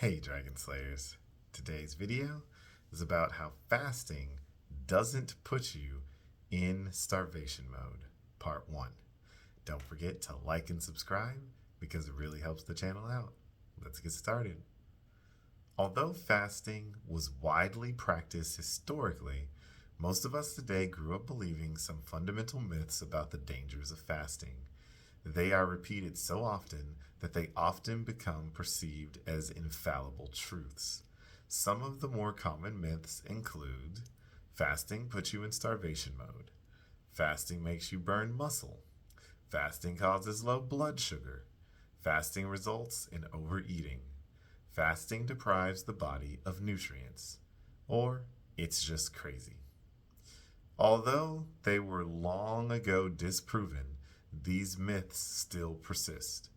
Hey Dragon Slayers, today's video is about how fasting doesn't put you in starvation mode, part 1. Don't forget to like and subscribe because it really helps the channel out. Let's get started. Although fasting was widely practiced historically, most of us today grew up believing some fundamental myths about the dangers of fasting. They are repeated so often that they often become perceived as infallible truths. Some of the more common myths include: fasting puts you in starvation mode, fasting makes you burn muscle, fasting causes low blood sugar, fasting results in overeating, fasting deprives the body of nutrients, or it's just crazy. Although they were long ago disproven, these myths still persist.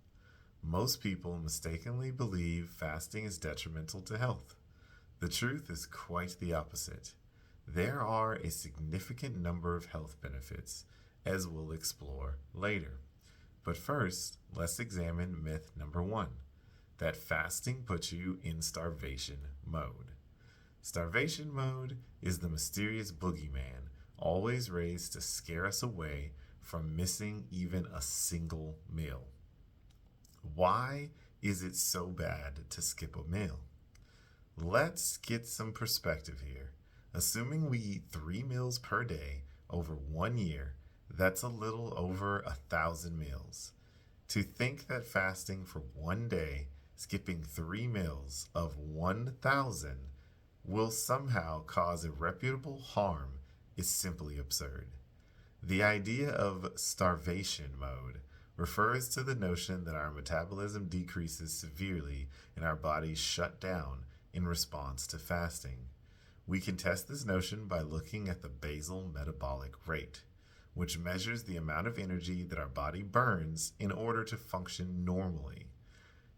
Most people mistakenly believe fasting is detrimental to health. The truth is quite the opposite. There are a significant number of health benefits, as we'll explore later. But first, let's examine myth number 1, that fasting puts you in starvation mode. Starvation mode is the mysterious bogeyman always raised to scare us away from missing even a single meal. Why is it so bad to skip a meal? Let's get some perspective here. Assuming we eat 3 meals per day over 1 year, that's a little over 1,000 meals. To think that fasting for 1 day, skipping 3 meals of 1,000, will somehow cause irreparable harm is simply absurd. The idea of starvation mode refers to the notion that our metabolism decreases severely and our bodies shut down in response to fasting. We can test this notion by looking at the basal metabolic rate, which measures the amount of energy that our body burns in order to function normally.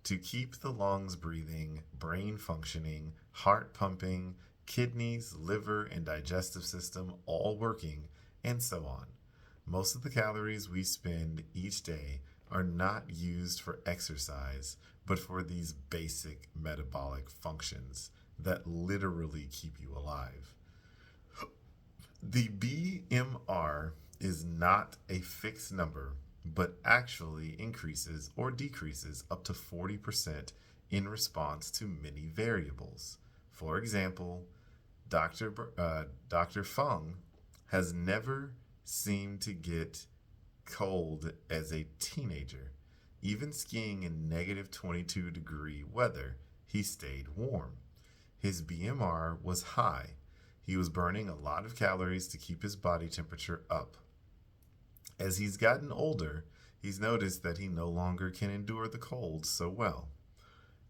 To keep the lungs breathing, brain functioning, heart pumping, kidneys, liver, and digestive system all working, and so on. Most of the calories we spend each day are not used for exercise, but for these basic metabolic functions that literally keep you alive. The BMR is not a fixed number, but actually increases or decreases up to 40% in response to many variables. For example, Dr. Fung has never seemed to get cold as a teenager. Even skiing in negative 22-degree weather, he stayed warm. His BMR was high. He was burning a lot of calories to keep his body temperature up. As he's gotten older, he's noticed that he no longer can endure the cold so well.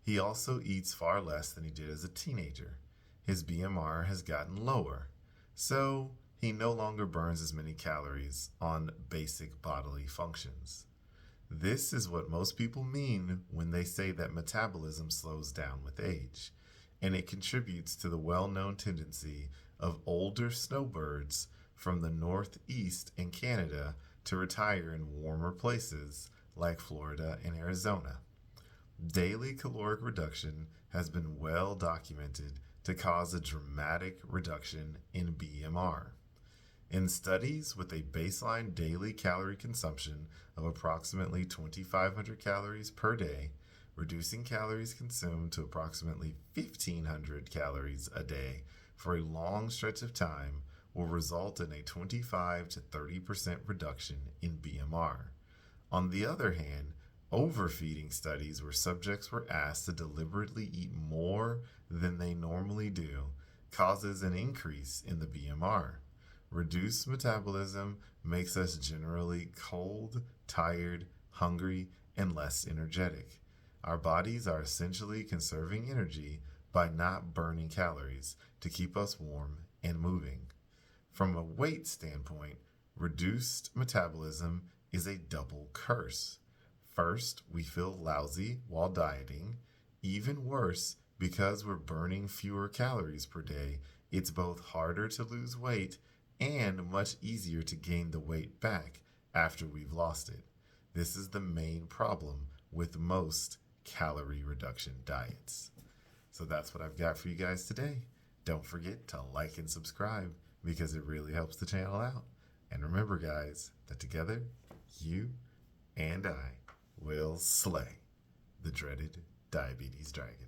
He also eats far less than he did as a teenager. His BMR has gotten lower, so he no longer burns as many calories on basic bodily functions. This is what most people mean when they say that metabolism slows down with age, and it contributes to the well-known tendency of older snowbirds from the Northeast and Canada to retire in warmer places like Florida and Arizona. Daily caloric reduction has been well documented to cause a dramatic reduction in BMR. In studies with a baseline daily calorie consumption of approximately 2,500 calories per day, reducing calories consumed to approximately 1,500 calories a day for a long stretch of time will result in a 25 to 30% reduction in BMR. On the other hand, overfeeding studies where subjects were asked to deliberately eat more than they normally do causes an increase in the BMR. Reduced metabolism makes us generally cold, tired, hungry, and less energetic. Our bodies are essentially conserving energy by not burning calories to keep us warm and moving. From a weight standpoint, reduced metabolism is a double curse. First, we feel lousy while dieting. Even worse, because we're burning fewer calories per day, it's both harder to lose weight and much easier to gain the weight back after we've lost it. This is the main problem with most calorie reduction diets. So that's what I've got for you guys today. Don't forget to like and subscribe because it really helps the channel out. And remember, guys, that together, you and I will slay the dreaded diabetes dragon.